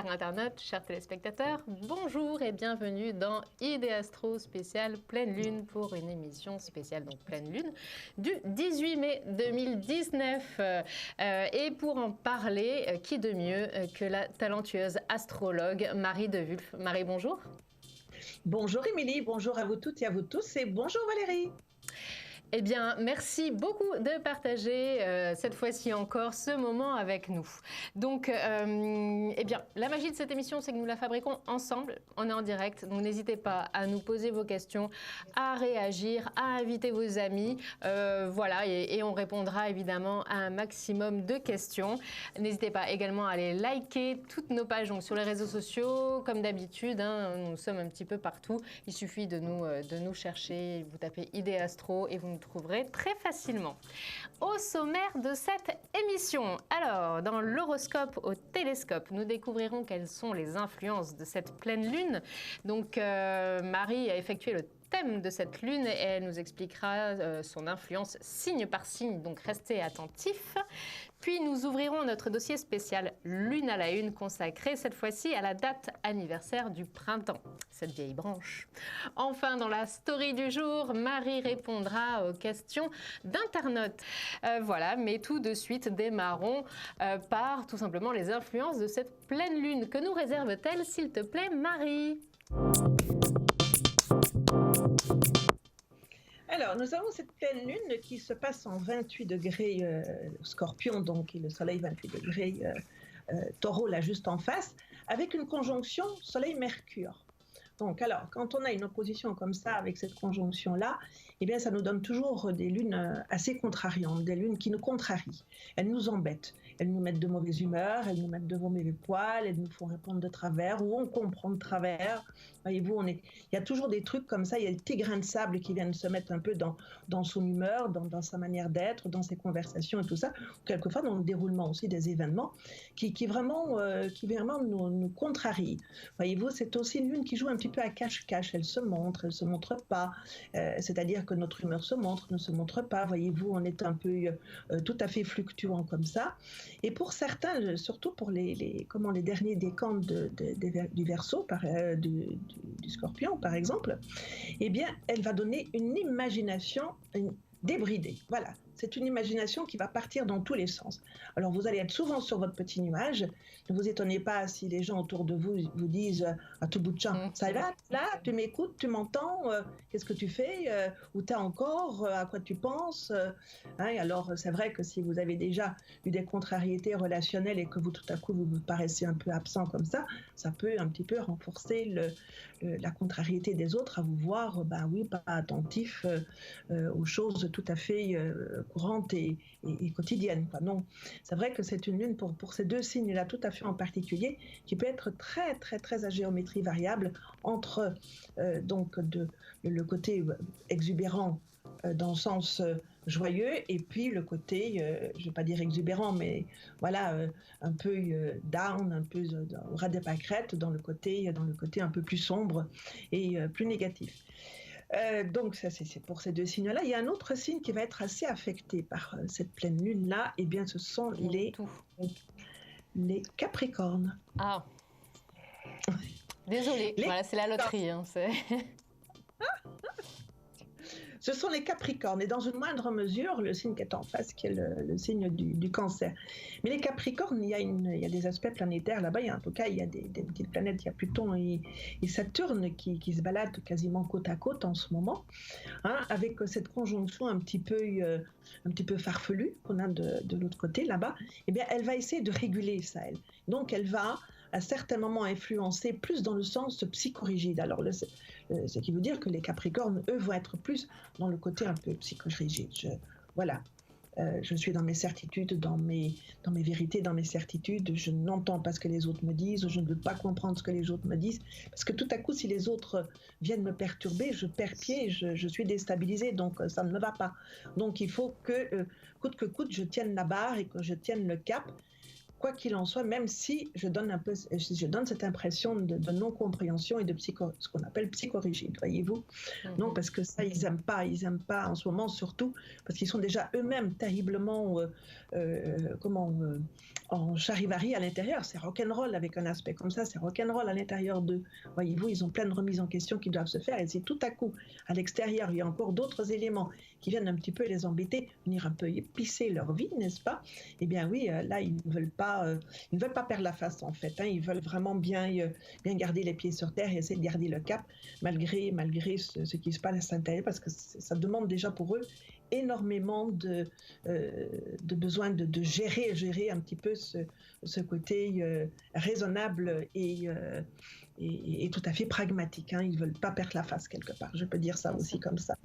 internautes, chers téléspectateurs, bonjour et bienvenue dans Idée Astro spéciale Pleine Lune pour une émission spéciale, donc Pleine Lune, du 18 mai 2019. Et pour en parler, qui de mieux que la talentueuse astrologue Marie de Wulf. Marie, bonjour. Bonjour Émilie, bonjour à vous toutes et à vous tous et bonjour Valérie. Eh bien, merci beaucoup de partager cette fois-ci encore ce moment avec nous. Donc, eh bien, la magie de cette émission, c'est que nous la fabriquons ensemble. On est en direct, donc n'hésitez pas à nous poser vos questions, à réagir, à inviter vos amis. Voilà, et on répondra évidemment à un maximum de questions. N'hésitez pas également à aller liker toutes nos pages donc, sur les réseaux sociaux. Comme d'habitude, hein, nous sommes un petit peu partout. Il suffit de nous chercher. Vous tapez Idée Astro et vous nous trouverez très facilement. Au sommaire de cette émission, alors dans l'horoscope au télescope, nous découvrirons quelles sont les influences de cette pleine lune. Donc Marie a effectué le thème de cette lune et elle nous expliquera son influence signe par signe, donc restez attentifs. Puis nous ouvrirons notre dossier spécial Lune à la Une consacré cette fois-ci à la date anniversaire du printemps, cette vieille branche. Enfin, dans la story du jour, Marie répondra aux questions d'internautes. Voilà, mais tout de suite, démarrons par tout simplement les influences de cette pleine lune. Que nous réserve-t-elle, s'il te plaît, Marie ? Alors, nous avons cette pleine lune qui se passe en 28 degrés Scorpion, donc et le soleil 28 degrés Taureau, là juste en face, avec une conjonction soleil-mercure. Donc, alors, quand on a une opposition comme ça, avec cette conjonction-là, eh bien, ça nous donne toujours des lunes assez contrariantes, des lunes qui nous contrarient. Elles nous embêtent, elles nous mettent de mauvaise humeur, elles nous mettent de mauvais poils, elles nous font répondre de travers, ou on comprend de travers. Voyez-vous, il y a toujours des trucs comme ça, il y a des petits grains de sable qui viennent se mettre un peu dans son humeur, dans sa manière d'être, dans ses conversations et tout ça, quelquefois dans le déroulement aussi des événements, qui vraiment nous contrarient. Voyez-vous, c'est aussi une lune qui joue un petit peu à cache-cache, elle se montre pas, c'est-à-dire que notre humeur se montre, ne se montre pas, voyez-vous, on est un peu tout à fait fluctuant comme ça, et pour certains, surtout pour les derniers décans du Verseau, du Scorpion par exemple, eh bien, elle va donner une imagination débridée, voilà. C'est une imagination qui va partir dans tous les sens. Alors, vous allez être souvent sur votre petit nuage. Ne vous étonnez pas si les gens autour de vous vous disent à tout bout de champ, ça va, là, tu m'écoutes, tu m'entends, qu'est-ce que tu fais, où t'es encore, à quoi tu penses, hein, alors, c'est vrai que si vous avez déjà eu des contrariétés relationnelles et que vous, tout à coup, vous paraissez un peu absent comme ça peut un petit peu renforcer la contrariété des autres à vous voir, pas attentif aux choses tout à fait courante et quotidienne. Non, c'est vrai que c'est une lune pour ces deux signes-là tout à fait en particulier, qui peut être très très très à géométrie variable entre le côté exubérant dans le sens joyeux et puis le côté, je ne vais pas dire exubérant, mais voilà, un peu down, un peu au ras des pâquerettes dans le côté un peu plus sombre et plus négatif. Donc ça c'est pour ces deux signes-là. Il y a un autre signe qui va être assez affecté par cette pleine lune-là, et bien ce sont les Capricornes. Ah, désolée, voilà, c'est la loterie. Hein, Ce sont les Capricornes, et dans une moindre mesure, le signe qui est en face, qui est le signe du Cancer. Mais les Capricornes, il y a des aspects planétaires là-bas, en tout cas, il y a des petites planètes, il y a Pluton et Saturne qui se baladent quasiment côte à côte en ce moment, hein, avec cette conjonction un petit peu farfelue qu'on a de l'autre côté là-bas. Eh bien, elle va essayer de réguler ça, elle. Donc, elle va à certains moments influencer plus dans le sens psychorigide. Alors, ce qui veut dire que les Capricornes, eux, vont être plus dans le côté un peu psychorigide. Je suis dans mes certitudes, dans mes vérités, dans mes certitudes. Je n'entends pas ce que les autres me disent, je ne veux pas comprendre ce que les autres me disent, parce que tout à coup, si les autres viennent me perturber, je perds pied, je suis déstabilisée, donc ça ne me va pas. Donc il faut que, coûte que coûte, je tienne la barre et que je tienne le cap, quoi qu'il en soit, même si je donne cette impression de non-compréhension et de ce qu'on appelle psychorigide, voyez-vous. Non, parce que ça, ils aiment pas en ce moment, surtout parce qu'ils sont déjà eux-mêmes terriblement, en charivari à l'intérieur. C'est rock'n'roll avec un aspect comme ça, c'est rock'n'roll à l'intérieur d'eux. Voyez-vous, ils ont plein de remises en question qui doivent se faire, et si tout à coup, à l'extérieur, il y a encore d'autres éléments qui viennent un petit peu les embêter, venir un peu épicer leur vie, n'est-ce pas? Eh bien oui, là, ils ne veulent pas perdre la face, en fait. Hein. Ils veulent vraiment bien garder les pieds sur terre et essayer de garder le cap, malgré ce qui se passe à l'intérieur, parce que ça demande déjà pour eux énormément de besoin de gérer un petit peu ce côté raisonnable et tout à fait pragmatique. Hein. Ils ne veulent pas perdre la face quelque part. Je peux dire ça aussi comme ça.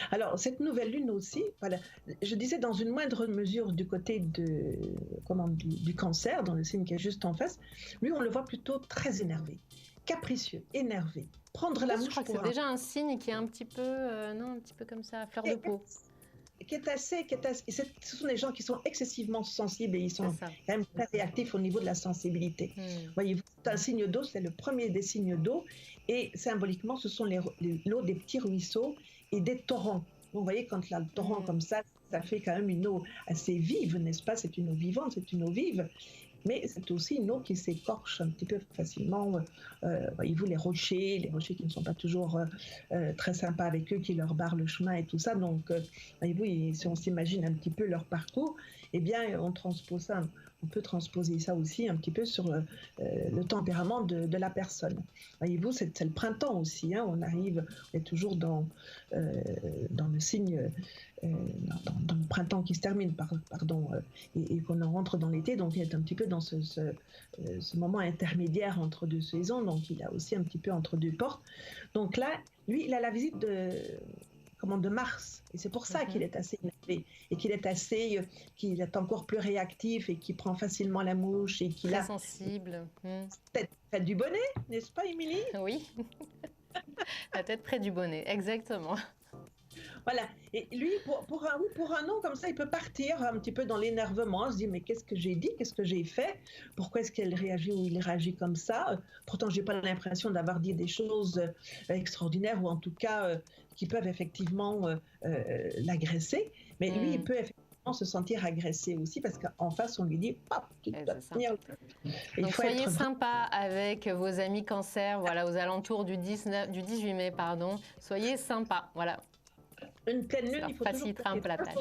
Alors, cette nouvelle lune aussi, voilà, je disais dans une moindre mesure du côté du cancer, dans le signe qui est juste en face, lui, on le voit plutôt très énervé, capricieux, énervé. Prendre la mouche. Je crois que c'est déjà un signe qui est un petit peu, un petit peu comme ça, à fleur de peau. Ce sont des gens qui sont excessivement sensibles et ils sont quand même très réactifs au niveau de la sensibilité. Voyez-vous, c'est un signe d'eau, c'est le premier des signes d'eau, et symboliquement, ce sont l'eau des petits ruisseaux et des torrents. Vous voyez, quand là, le torrent comme ça fait quand même une eau assez vive, n'est-ce pas? C'est une eau vivante, c'est une eau vive. Mais c'est aussi une eau qui s'écorche un petit peu facilement. Voyez-vous, les rochers qui ne sont pas toujours très sympas avec eux, qui leur barrent le chemin et tout ça. Donc, voyez-vous, si on s'imagine un petit peu leur parcours, eh bien, on peut transposer ça aussi un petit peu sur le tempérament de la personne. Voyez-vous, c'est le printemps aussi. Hein, on est toujours dans le signe... dans le printemps qui se termine, et qu'on rentre dans l'été, donc il est un petit peu dans ce moment intermédiaire entre deux saisons, donc il a aussi un petit peu entre deux portes. Donc là, lui, il a la visite de Mars, et c'est pour ça qu'il est assez énervé, et qu'il est encore plus réactif, et qu'il prend facilement la mouche, et qu'il est sensible. Tête près du bonnet, n'est-ce pas, Émilie? Oui, la tête près du bonnet, exactement. Voilà, et lui, pour un nom comme ça, il peut partir un petit peu dans l'énervement, se dire mais qu'est-ce que j'ai dit, qu'est-ce que j'ai fait, pourquoi est-ce qu'elle réagit ou il réagit comme ça, pourtant j'ai pas l'impression d'avoir dit des choses extraordinaires ou en tout cas qui peuvent effectivement l'agresser, mais lui il peut effectivement se sentir agressé aussi parce qu'en face on lui dit tu dois tenir. Donc soyez sympa avec vos amis cancer, voilà, aux alentours du 18 mai, pardon, soyez sympa, voilà. Une pleine lune, il faut facilitera un peu la tâche.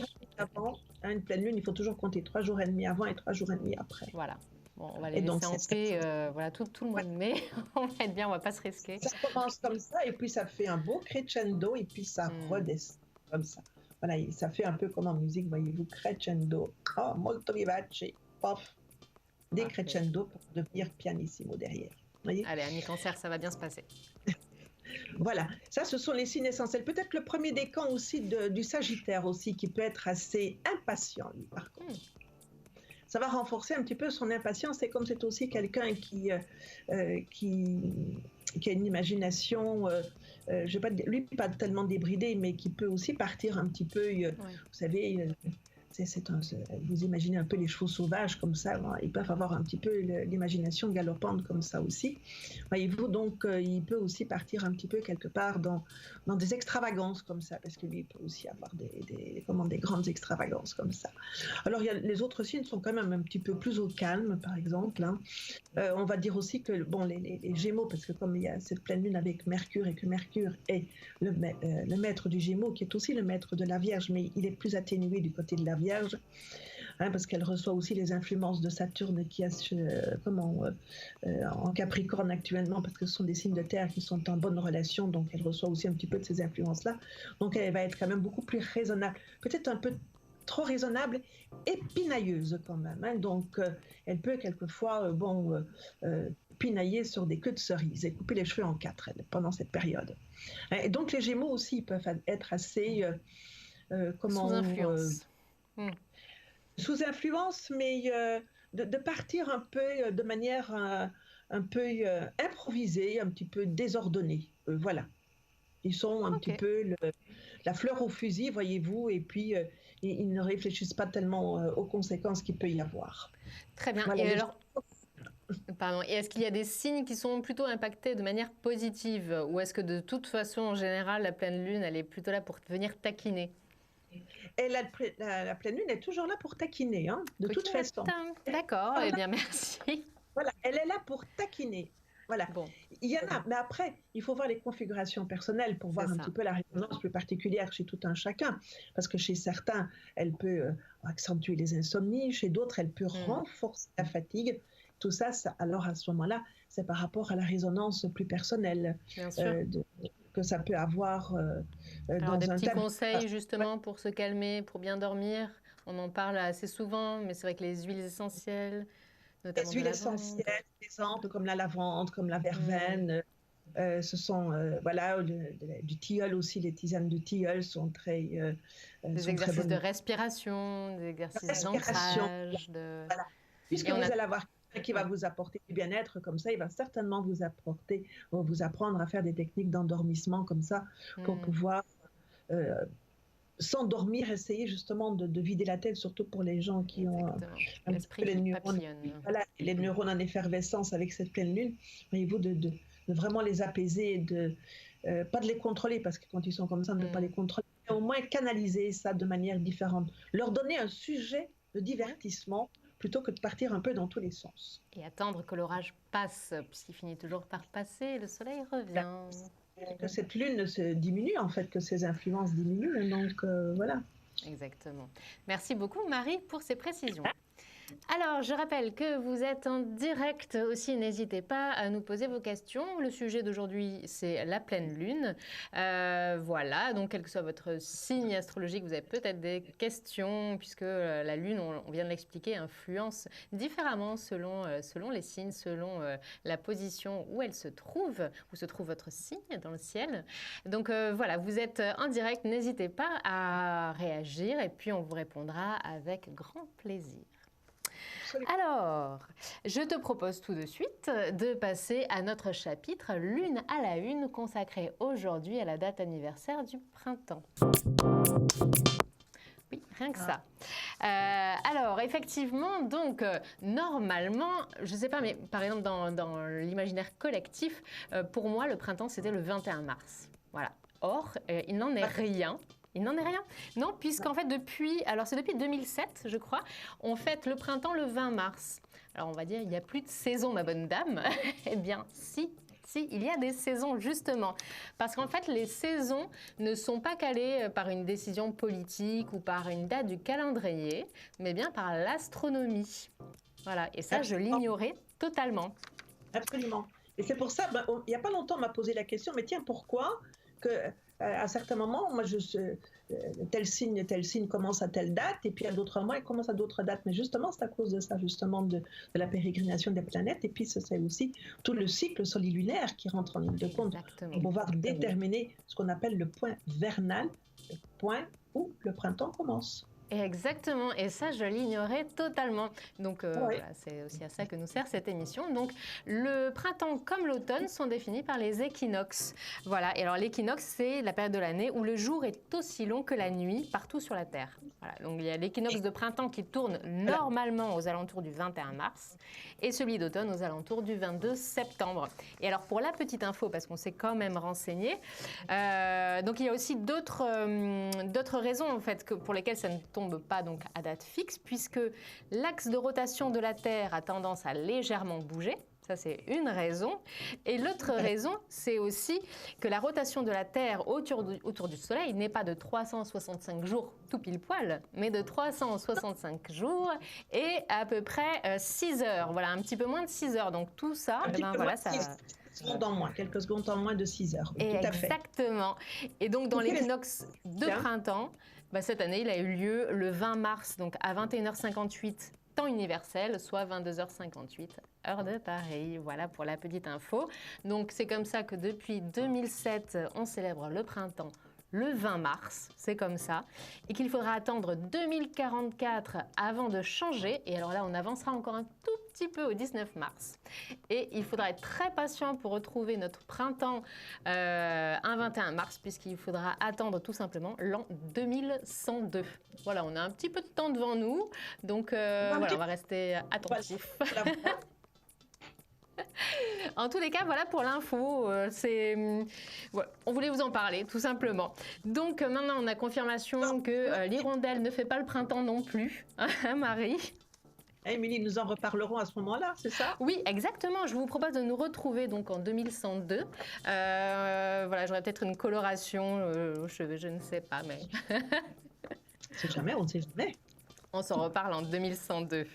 Une pleine lune, il faut toujours compter 3 jours et demi avant et 3 jours et demi après. Voilà. Bon, on va les laisser en paix voilà, tout le mois de mai. On va être bien, on va pas se risquer. Ça commence comme ça et puis ça fait un beau crescendo et puis ça redescend comme ça. Voilà, ça fait un peu comme en musique, voyez-vous, crescendo, molto vivace, pof, des crescendo pour devenir pianissimo derrière. Voyez. Allez, amis cancer, ça va bien se passer. Voilà, ça ce sont les signes essentiels. Peut-être le premier décan aussi du Sagittaire aussi qui peut être assez impatient lui par contre. Ça va renforcer un petit peu son impatience et comme c'est aussi quelqu'un qui a une imagination, je vais pas lui pas tellement débridée mais qui peut aussi partir un petit peu, vous savez. Vous imaginez un peu les chevaux sauvages comme ça, ils peuvent avoir un petit peu l'imagination galopante comme ça aussi. Voyez-vous, donc il peut aussi partir un petit peu quelque part dans des extravagances comme ça, parce que lui il peut aussi avoir des grandes extravagances comme ça. Alors les autres signes sont quand même un petit peu plus au calme, par exemple. Hein. On va dire aussi que les Gémeaux, parce que comme il y a cette pleine lune avec Mercure et que Mercure est le maître du Gémeaux, qui est aussi le maître de la Vierge, mais il est plus atténué du côté de la Vierge. Parce qu'elle reçoit aussi les influences de Saturne qui est en Capricorne actuellement, parce que ce sont des signes de terre qui sont en bonne relation, donc elle reçoit aussi un petit peu de ces influences-là. Donc elle va être quand même beaucoup plus raisonnable, peut-être un peu trop raisonnable et pinailleuse quand même. Hein. Donc elle peut quelquefois pinailler sur des queues de cerises et couper les cheveux en 4 pendant cette période. Et donc les Gémeaux aussi peuvent être assez... sous influence. Sous influence, mais de partir un peu de manière un peu improvisée, un petit peu désordonnée. Voilà. Ils sont un petit peu la fleur au fusil, voyez-vous, et puis ils ne réfléchissent pas tellement aux conséquences qu'il peut y avoir. Très bien. Voilà, Et alors, pardon. Et est-ce qu'il y a des signes qui sont plutôt impactés de manière positive, ou est-ce que de toute façon, en général, la pleine lune, elle est plutôt là pour venir taquiner? et la pleine lune est toujours là pour taquiner, hein, de toute Coquille façon. lapin. D'accord, eh bien merci. Voilà, elle est là pour taquiner. Voilà. Bon, Il y en a, mais après, il faut voir les configurations personnelles pour voir un petit peu la résonance plus particulière chez tout un chacun. Parce que chez certains, elle peut accentuer les insomnies, chez d'autres, elle peut renforcer la fatigue. Tout ça, alors à ce moment-là, c'est par rapport à la résonance plus personnelle que ça peut avoir alors, dans des un petits tableau. conseils justement pour se calmer, pour bien dormir. On en parle assez souvent, mais c'est vrai que les huiles essentielles, notamment Les de huiles lavande. essentielles, par exemple, comme la lavande, comme la verveine, ce sont voilà du tilleul aussi. Les tisanes de tilleul sont très Des exercices de respiration, des exercices d'ancrage. Voilà. Puisque vous allez avoir quelqu'un qui va vous apporter du bien-être comme ça, il va certainement vous apprendre à faire des techniques d'endormissement comme ça pour pouvoir s'endormir, essayer justement de vider la tête, surtout pour les gens qui ont un petit peu les neurones en effervescence avec cette pleine lune. Voyez-vous, de vraiment les apaiser, pas de les contrôler, parce que quand ils sont comme ça, on ne peut pas les contrôler, mais au moins canaliser ça de manière différente. Leur donner un sujet de divertissement plutôt que de partir un peu dans tous les sens. Et attendre que l'orage passe, puisqu'il finit toujours par passer, le soleil revient. Que cette lune se diminue, en fait, que ses influences diminuent, donc voilà. Exactement. Merci beaucoup Marie pour ces précisions. Alors, je rappelle que vous êtes en direct aussi, n'hésitez pas à nous poser vos questions. Le sujet d'aujourd'hui, c'est la pleine lune. Voilà, donc quel que soit votre signe astrologique, vous avez peut-être des questions, puisque la lune, on vient de l'expliquer, influence différemment selon les signes, selon la position où elle se trouve, où se trouve votre signe dans le ciel. Donc voilà, vous êtes en direct, n'hésitez pas à réagir et puis on vous répondra avec grand plaisir. Alors, je te propose tout de suite de passer à notre chapitre Lune à la une consacré aujourd'hui à la date anniversaire du printemps. Oui, rien que ça. Alors, effectivement, donc, normalement, je ne sais pas, mais par exemple, dans l'imaginaire collectif, pour moi, le printemps, c'était le 21 mars. Voilà. Or, il n'en est rien. Il n'en est rien. Non, puisqu'en fait, c'est depuis 2007, je crois, on fête le printemps le 20 mars. Alors, on va dire, il n'y a plus de saison, ma bonne dame. Eh bien, si, il y a des saisons, justement. Parce qu'en fait, les saisons ne sont pas calées par une décision politique ou par une date du calendrier, mais bien par l'astronomie. Voilà, et ça, je l'ignorais totalement. Absolument. Et c'est pour ça, il n'y a pas longtemps, on m'a posé la question, mais tiens, pourquoi à certains moments, moi, tel signe commence à telle date, et puis à d'autres moments, il commence à d'autres dates. Mais justement, c'est à cause de ça, justement, de la pérégrination des planètes. Et puis, c'est aussi tout le cycle solilunaire qui rentre en ligne de compte pour pouvoir déterminer ce qu'on appelle le point vernal, le point où le printemps commence. Exactement, et ça je l'ignorais totalement. Donc voilà, c'est aussi à ça que nous sert cette émission. Donc le printemps comme l'automne sont définis par les équinoxes. Voilà, et alors l'équinoxe c'est la période de l'année où le jour est aussi long que la nuit partout sur la Terre. Voilà, donc il y a l'équinoxe de printemps qui tourne normalement aux alentours du 21 mars et celui d'automne aux alentours du 22 septembre. Et alors pour la petite info, parce qu'on s'est quand même renseigné, donc il y a aussi d'autres raisons en fait pour lesquelles ça ne tombe pas donc à date fixe, puisque l'axe de rotation de la Terre a tendance à légèrement bouger. Ça, c'est une raison. Et l'autre raison, c'est aussi que la rotation de la Terre autour du Soleil n'est pas de 365 jours tout pile poil, mais de 365 jours et à peu près 6 heures. Voilà, un petit peu moins de 6 heures. Donc tout ça, voilà, ça... Quelques secondes en moins de 6 heures. Oui, tout à fait. Exactement. Et donc dans l'équinoxe de printemps, cette année, il a eu lieu le 20 mars, donc à 21h58, temps universel, soit 22h58, heure de Paris. Voilà pour la petite info. Donc c'est comme ça que depuis 2007, on célèbre le printemps le 20 mars, c'est comme ça, et qu'il faudra attendre 2044 avant de changer. Et alors là, on avancera encore un tout petit peu au 19 mars. Et il faudra être très patient pour retrouver notre printemps un 21 mars, puisqu'il faudra attendre tout simplement l'an 2102. Voilà, on a un petit peu de temps devant nous, donc voilà, on va rester attentifs. Voilà. En tous les cas, voilà pour l'info. Voilà, on voulait vous en parler, tout simplement. Donc maintenant, on a confirmation que l'hirondelle ne fait pas le printemps non plus, hein, Marie? Émilie, nous en reparlerons à ce moment-là, c'est ça? Oui, exactement. Je vous propose de nous retrouver donc en 2102. Voilà, j'aurais peut-être une coloration, je ne sais pas, mais... on ne sait jamais. On s'en reparle en 2102.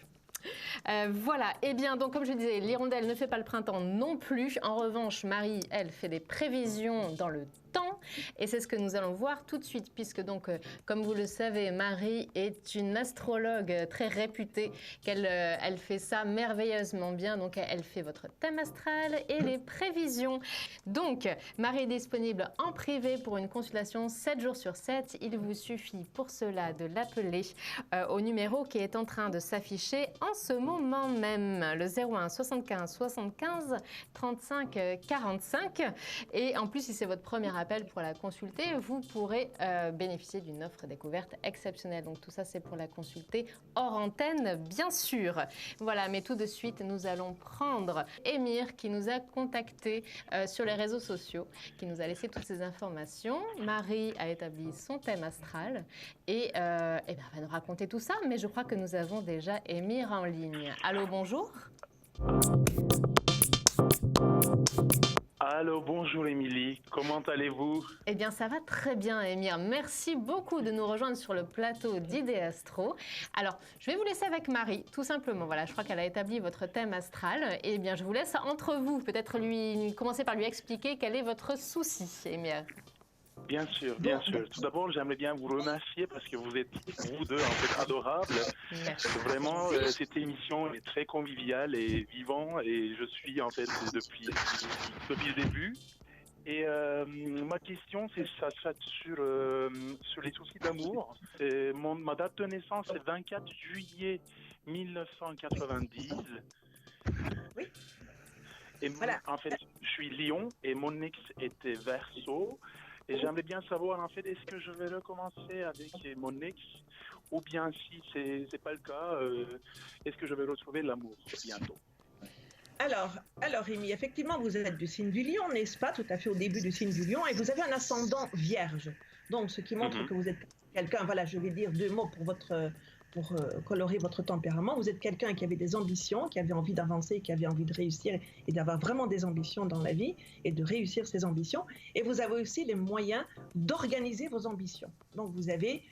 Voilà, et bien donc comme je disais, l'hirondelle ne fait pas le printemps non plus. En revanche, Marie, elle, fait des prévisions dans le temps. Et c'est ce que nous allons voir tout de suite, puisque donc, comme vous le savez, Marie est une astrologue très réputée, elle fait ça merveilleusement bien. Donc, elle fait votre thème astral et les prévisions. Donc, Marie est disponible en privé pour une consultation 7 jours sur 7. Il vous suffit pour cela de l'appeler au numéro qui est en train de s'afficher en ce moment même, le 01 75 75 35 45. Et en plus, si c'est votre premier appel pour la consulter, vous pourrez bénéficier d'une offre découverte exceptionnelle. Donc tout ça, c'est pour la consulter hors antenne, bien sûr. Voilà, mais tout de suite, nous allons prendre Émir qui nous a contactés sur les réseaux sociaux, qui nous a laissé toutes ces informations. Marie a établi son thème astral et ben, elle va nous raconter tout ça, mais je crois que nous avons déjà Émir en ligne. Allô, bonjour. Allô, bonjour Émilie, comment allez-vous? Eh bien, ça va très bien, Émir. Merci beaucoup de nous rejoindre sur le plateau d'Idéastro. Alors, je vais vous laisser avec Marie, tout simplement. Voilà, je crois qu'elle a établi votre thème astral. Eh bien, je vous laisse entre vous, peut-être commencer par lui expliquer quel est votre souci, Émir. Bien sûr, bien sûr. Tout d'abord, j'aimerais bien vous remercier parce que vous êtes, vous deux, en fait, adorables. Merci. Vraiment, cette émission est très conviviale et vivante et je suis, en fait, depuis le début. Et ma question, ça sur les soucis d'amour. Ma date de naissance est 24 juillet 1990. Oui. Et voilà. En fait, je suis Lion et mon ex était Verseau. Et j'aimerais bien savoir, en fait, est-ce que je vais recommencer avec mon ex ou bien si c'est pas le cas, est-ce que je vais retrouver l'amour bientôt? Alors, Rémi, effectivement, vous êtes du signe du lion, n'est-ce pas? Tout à fait au début du signe du lion. Et vous avez un ascendant vierge. Donc, ce qui montre que vous êtes quelqu'un, voilà, je vais dire 2 mots pour colorer votre tempérament. Vous êtes quelqu'un qui avait des ambitions, qui avait envie d'avancer, qui avait envie de réussir et d'avoir vraiment des ambitions dans la vie et de réussir ses ambitions. Et vous avez aussi les moyens d'organiser vos ambitions. Donc, vous avez,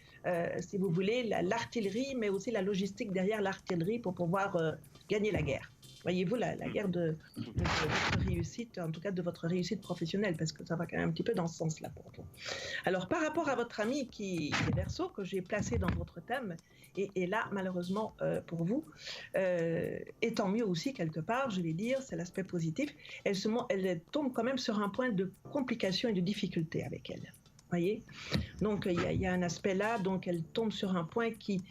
si vous voulez, l'artillerie, mais aussi la logistique derrière l'artillerie pour pouvoir gagner la guerre. Voyez-vous, la guerre de votre réussite, en tout cas de votre réussite professionnelle, parce que ça va quand même un petit peu dans ce sens-là pour vous. Alors, par rapport à votre ami qui est Verseau, que j'ai placé dans votre thème, et là, malheureusement pour vous, et tant mieux aussi quelque part, je vais dire, c'est l'aspect positif, elle tombe quand même sur un point de complication et de difficulté avec elle. Voyez? Donc, il y a un aspect là, donc elle tombe sur un point qui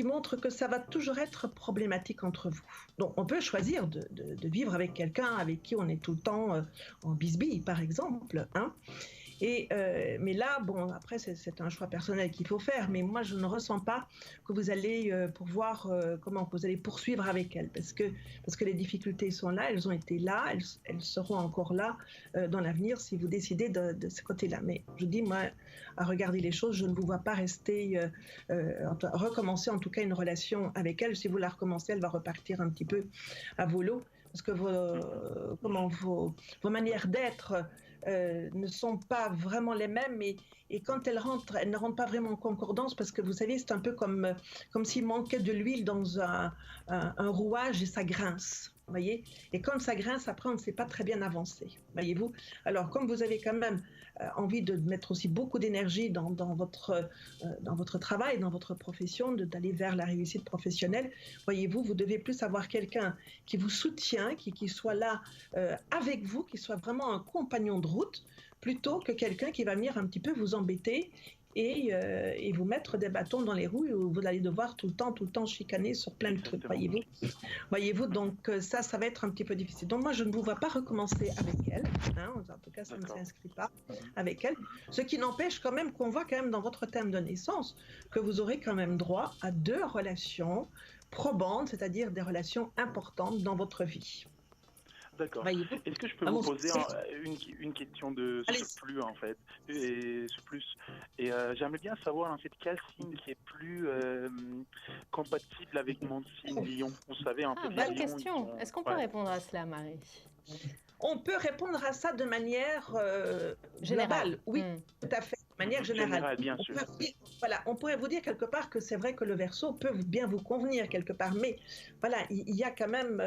montre que ça va toujours être problématique entre vous. Donc, on peut choisir de vivre avec quelqu'un avec qui on est tout le temps en bisbille, par exemple, hein. Mais là, bon, après, c'est un choix personnel qu'il faut faire, mais moi, je ne ressens pas que vous allez comment vous allez poursuivre avec elle, parce que les difficultés sont là, elles ont été là, elles seront encore là dans l'avenir si vous décidez de ce côté-là. Mais je dis, moi, à regarder les choses, je ne vous vois pas rester, recommencer en tout cas une relation avec elle. Si vous la recommencez, elle va repartir un petit peu à volo, parce que vos manières d'être ne sont pas vraiment les mêmes, et quand elles ne rentrent pas vraiment en concordance, parce que vous savez, c'est un peu comme s'il manquait de l'huile dans un rouage et ça grince. Voyez, et quand ça grince, après, on ne sait pas très bien avancer. Voyez-vous. Alors, comme vous avez quand même envie de mettre aussi beaucoup d'énergie dans votre travail, dans votre profession, d'aller vers la réussite professionnelle, voyez-vous, vous devez plus avoir quelqu'un qui vous soutient, qui soit là avec vous, qui soit vraiment un compagnon de route, plutôt que quelqu'un qui va venir un petit peu vous embêter et vous mettre des bâtons dans les roues où vous allez devoir tout le temps chicaner sur plein de trucs, voyez-vous. Voyez-vous, donc ça va être un petit peu difficile. Donc moi, je ne vous vois pas recommencer avec elle, hein, en tout cas, ça ne s'inscrit pas avec elle. Ce qui n'empêche quand même qu'on voit quand même dans votre thème de naissance que vous aurez quand même droit à 2 relations probantes, c'est-à-dire des relations importantes dans votre vie. D'accord. Est-ce que je peux vous poser une question de surplus, en fait, et j'aimerais bien savoir, en fait, quel signe qui est plus compatible avec mon signe Lion. Vous savez, en fait, bonne question. Est-ce qu'on peut répondre à cela, Marie? On peut répondre à ça de manière globale. Oui, tout à fait, de manière générale. Bien sûr. On pourrait vous dire quelque part que c'est vrai que le Verseau peut bien vous convenir quelque part, mais voilà, il y a quand même,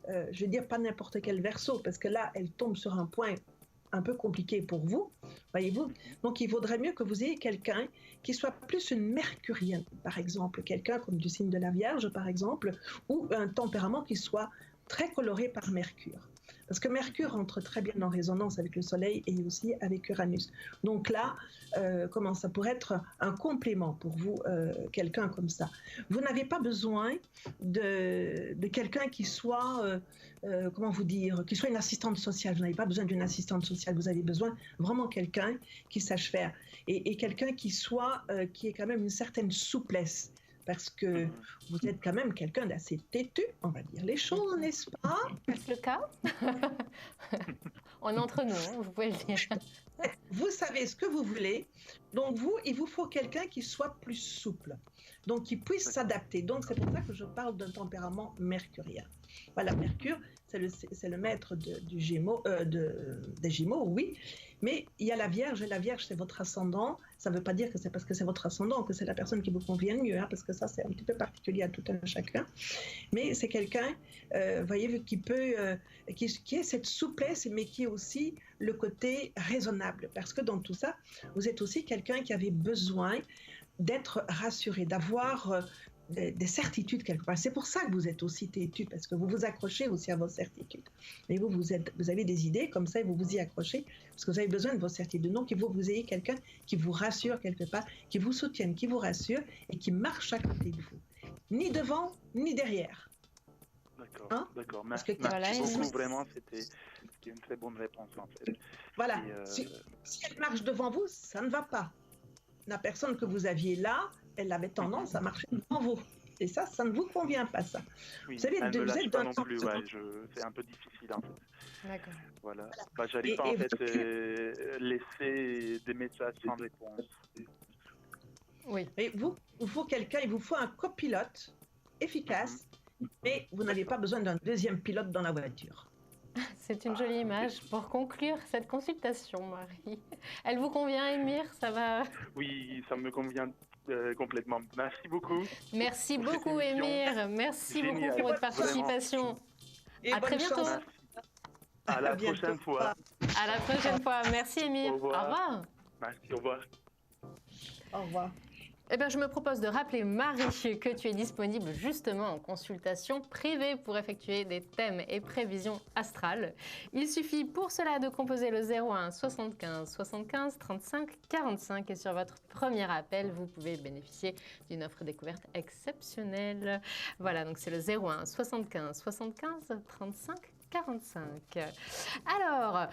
je veux dire, pas n'importe quel Verseau, parce que là, elle tombe sur un point un peu compliqué pour vous, voyez-vous. Donc, il vaudrait mieux que vous ayez quelqu'un qui soit plus une mercurienne, par exemple, quelqu'un comme du signe de la Vierge, par exemple, ou un tempérament qui soit très coloré par Mercure. Parce que Mercure entre très bien en résonance avec le Soleil et aussi avec Uranus. Donc là, ça pourrait être un complément pour vous, quelqu'un comme ça. Vous n'avez pas besoin de quelqu'un qui soit, qui soit une assistante sociale. Vous n'avez pas besoin d'une assistante sociale. Vous avez besoin vraiment quelqu'un qui sache faire. Et quelqu'un qui ait quand même une certaine souplesse. Parce que vous êtes quand même quelqu'un d'assez têtu, on va dire les choses, n'est-ce pas? Est-ce le cas? On est entre nous, vous pouvez le dire. Vous savez ce que vous voulez, donc il vous faut quelqu'un qui soit plus souple, donc qui puisse s'adapter. Donc c'est pour ça que je parle d'un tempérament mercurien. Voilà, Mercure, c'est le maître des Gémeaux, oui. Mais il y a la Vierge, et la Vierge, c'est votre ascendant. Ça ne veut pas dire que c'est parce que c'est votre ascendant que c'est la personne qui vous convient le mieux, hein, parce que ça, c'est un petit peu particulier à tout un chacun. Mais c'est quelqu'un, voyez, qui ait cette souplesse, mais qui est aussi le côté raisonnable. Parce que dans tout ça, vous êtes aussi quelqu'un qui avait besoin d'être rassuré, d'avoir des certitudes quelque part. C'est pour ça que vous êtes aussi têtu, parce que vous vous accrochez aussi à vos certitudes. Mais vous avez des idées comme ça et vous vous y accrochez parce que vous avez besoin de vos certitudes. Donc, il faut que vous ayez quelqu'un qui vous rassure quelque part, qui vous soutienne, qui vous rassure et qui marche à côté de vous. Ni devant, ni derrière. D'accord, hein? D'accord. Merci beaucoup. Vraiment, c'était une très bonne réponse, en fait. Voilà. Si elle marche devant vous, ça ne va pas. La personne que vous aviez là, elle avait tendance à marcher devant vous. Et ça ne vous convient pas, ça. Oui, vous savez, elle ne me lâche pas non plus, c'est un peu difficile, en fait. D'accord. Voilà. J'arrive pas, en fait, laisser des messages sans réponse. Oui. Et il vous faut un copilote efficace, mais vous n'avez pas besoin d'un deuxième pilote dans la voiture. C'est une jolie image pour conclure cette consultation, Marie. Elle vous convient, Émir? Ça va? Oui, ça me convient complètement. Merci beaucoup. Merci beaucoup, Émir. Merci beaucoup pour votre participation. À très bientôt. Merci. À la prochaine fois. À la prochaine fois. Merci, Émir. Au revoir. Merci, au revoir. Au revoir. Eh bien, je me propose de rappeler, Marie, que tu es disponible justement en consultation privée pour effectuer des thèmes et prévisions astrales. Il suffit pour cela de composer le 01 75 75 35 45 et sur votre premier appel, vous pouvez bénéficier d'une offre découverte exceptionnelle. Voilà, donc c'est le 01 75 75 35 45. Alors,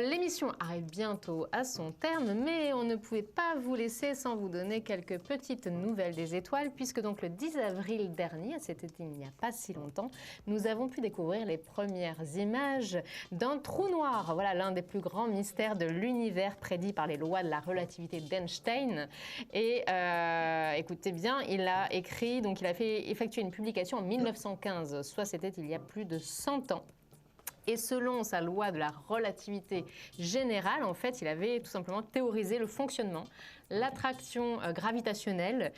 l'émission arrive bientôt à son terme, mais on ne pouvait pas vous laisser sans vous donner quelques petites nouvelles des étoiles, puisque donc le 10 avril dernier, c'était il n'y a pas si longtemps, nous avons pu découvrir les premières images d'un trou noir. Voilà l'un des plus grands mystères de l'univers prédit par les lois de la relativité d'Einstein. Et écoutez bien, il a effectué une publication en 1915, soit c'était il y a plus de 100 ans. Et selon sa loi de la relativité générale, en fait, il avait tout simplement théorisé le fonctionnement, l'attraction gravitationnelle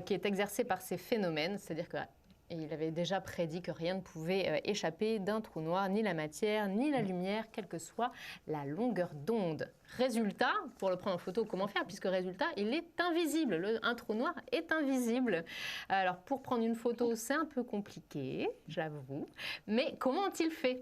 qui est exercée par ces phénomènes. C'est-à-dire qu'il avait déjà prédit que rien ne pouvait échapper d'un trou noir, ni la matière, ni la lumière, quelle que soit la longueur d'onde. Résultat, pour le prendre en photo, comment faire? Puisque résultat, il est invisible. Un trou noir est invisible. Alors, pour prendre une photo, c'est un peu compliqué, j'avoue. Mais comment ont-ils fait?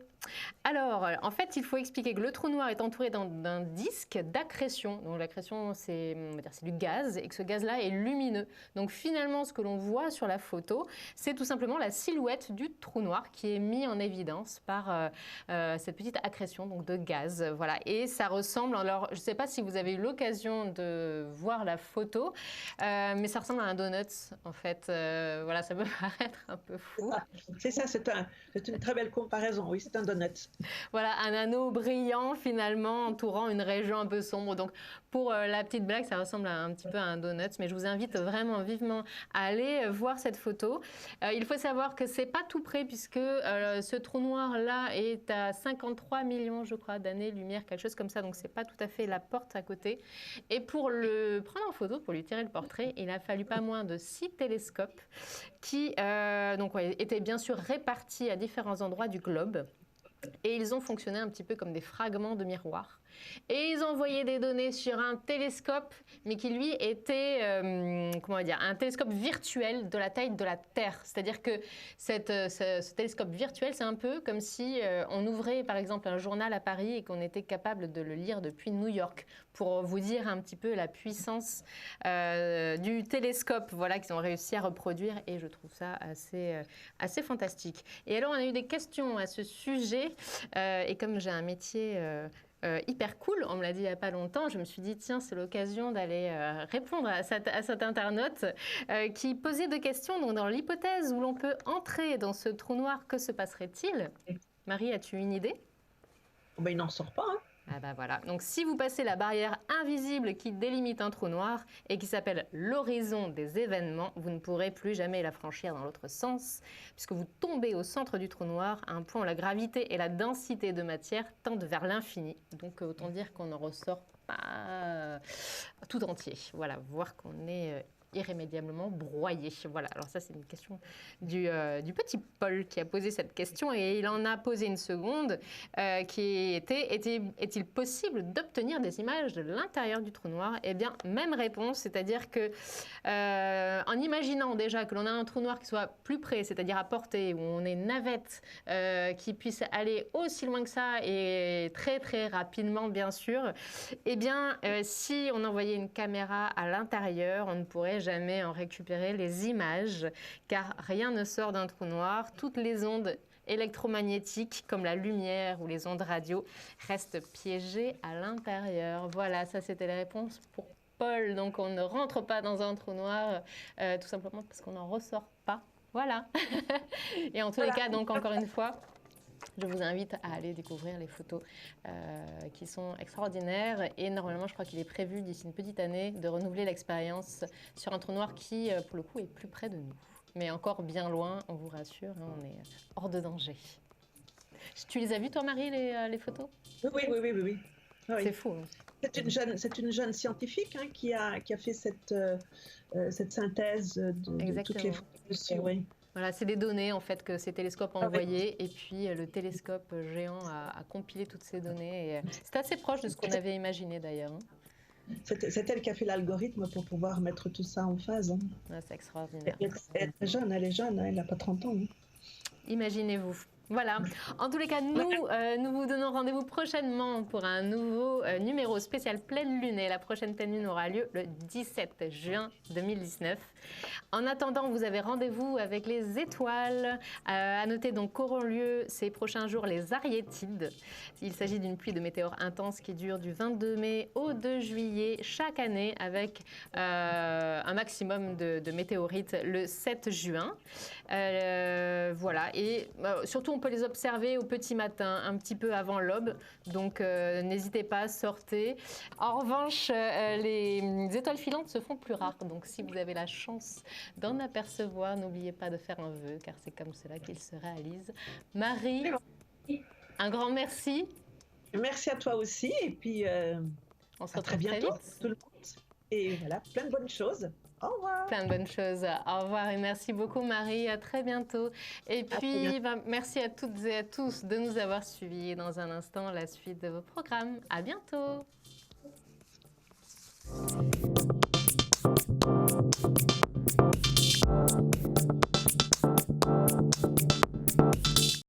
Alors, en fait, il faut expliquer que le trou noir est entouré d'un disque d'accrétion. Donc, l'accrétion, c'est du gaz, et que ce gaz-là est lumineux. Donc, finalement, ce que l'on voit sur la photo, c'est tout simplement la silhouette du trou noir qui est mis en évidence par cette petite accrétion donc de gaz. Voilà. Et ça ressemble, alors, je ne sais pas si vous avez eu l'occasion de voir la photo, mais ça ressemble à un donut, en fait. Voilà, ça peut paraître un peu fou. C'est ça, c'est une très belle comparaison. Oui, c'est un donut. Voilà, un anneau brillant finalement entourant une région un peu sombre. Donc pour la petite blague, ça ressemble un petit peu à un donut, mais je vous invite vraiment vivement à aller voir cette photo. Il faut savoir que c'est pas tout près puisque ce trou noir là est à 53 millions, je crois, d'années-lumière, quelque chose comme ça. Donc c'est pas tout à fait la porte à côté. Et pour le prendre en photo, pour lui tirer le portrait, il a fallu pas moins de 6 télescopes qui étaient bien sûr répartis à différents endroits du globe. Et ils ont fonctionné un petit peu comme des fragments de miroir. Et ils ont envoyé des données sur un télescope, mais qui lui était, un télescope virtuel de la taille de la Terre. C'est-à-dire que ce télescope virtuel, c'est un peu comme si on ouvrait par exemple un journal à Paris et qu'on était capable de le lire depuis New York, pour vous dire un petit peu la puissance du télescope, voilà, qu'ils ont réussi à reproduire. Et je trouve ça assez fantastique. Et alors, on a eu des questions à ce sujet. Et comme j'ai un métier hyper cool, on me l'a dit il n'y a pas longtemps, je me suis dit tiens, c'est l'occasion d'aller répondre à cet internaute qui posait des questions. Donc dans l'hypothèse où l'on peut entrer dans ce trou noir, que se passerait-il? Marie, as-tu une idée? Ben, il n'en sort pas, hein. Ah bah voilà. Donc si vous passez la barrière invisible qui délimite un trou noir et qui s'appelle l'horizon des événements, vous ne pourrez plus jamais la franchir dans l'autre sens, puisque vous tombez au centre du trou noir, à un point où la gravité et la densité de matière tendent vers l'infini. Donc autant dire qu'on n'en ressort pas tout entier. Voilà, voir qu'on est irrémédiablement broyé. Voilà, alors ça c'est une question du petit Paul qui a posé cette question, et il en a posé une seconde qui était est-il possible d'obtenir des images de l'intérieur du trou noir? Eh bien, même réponse, c'est-à-dire que en imaginant déjà que l'on a un trou noir qui soit plus près, c'est-à-dire à portée, où on est navette, qui puisse aller aussi loin que ça et très très rapidement bien sûr, eh bien si on envoyait une caméra à l'intérieur, on ne pourrait jamais en récupérer les images, car rien ne sort d'un trou noir. Toutes les ondes électromagnétiques, comme la lumière ou les ondes radio, restent piégées à l'intérieur. Voilà, ça c'était la réponse pour Paul. Donc on ne rentre pas dans un trou noir, tout simplement parce qu'on n'en ressort pas. Voilà. Et en tous les cas, donc encore une fois, je vous invite à aller découvrir les photos qui sont extraordinaires. Et normalement, je crois qu'il est prévu d'ici une petite année de renouveler l'expérience sur un trou noir qui, pour le coup, est plus près de nous. Mais encore bien loin, on vous rassure, hein, on est hors de danger. Tu les as vues, toi, Marie, les photos? Oui. Oui. C'est fou. Hein. C'est une jeune scientifique hein, qui a fait cette synthèse de toutes les photos dessus. Oui. Voilà, c'est des données en fait que ces télescopes ont envoyées, et puis le télescope géant a compilé toutes ces données. C'est assez proche de ce qu'on avait imaginé d'ailleurs. Hein. C'est elle qui a fait l'algorithme pour pouvoir mettre tout ça en phase. Hein. Ah, c'est extraordinaire. Elle est jeune, hein, elle n'a pas 30 ans. Hein. Imaginez-vous. Voilà. En tous les cas, nous vous donnons rendez-vous prochainement pour un nouveau numéro spécial pleine lune. Et la prochaine pleine lune aura lieu le 17 juin 2019. En attendant, vous avez rendez-vous avec les étoiles. À noter donc qu'auront lieu ces prochains jours les ariétides. Il s'agit d'une pluie de météores intense qui dure du 22 mai au 2 juillet chaque année, avec un maximum de météorites le 7 juin. Voilà. Et surtout, on peut les observer au petit matin, un petit peu avant l'aube. Donc, n'hésitez pas, sortez. En revanche, les étoiles filantes se font plus rares. Donc, si vous avez la chance d'en apercevoir, n'oubliez pas de faire un vœu, car c'est comme cela qu'ils se réalisent. Marie, un grand merci. Merci à toi aussi. Et puis, on se retrouve très bientôt, très vite. tout le monde. Et voilà, plein de bonnes choses. Au revoir. Plein de bonnes choses. Au revoir et merci beaucoup Marie. À très bientôt. Et puis, merci à toutes et à tous de nous avoir suivis. Dans un instant, la suite de vos programmes. À bientôt.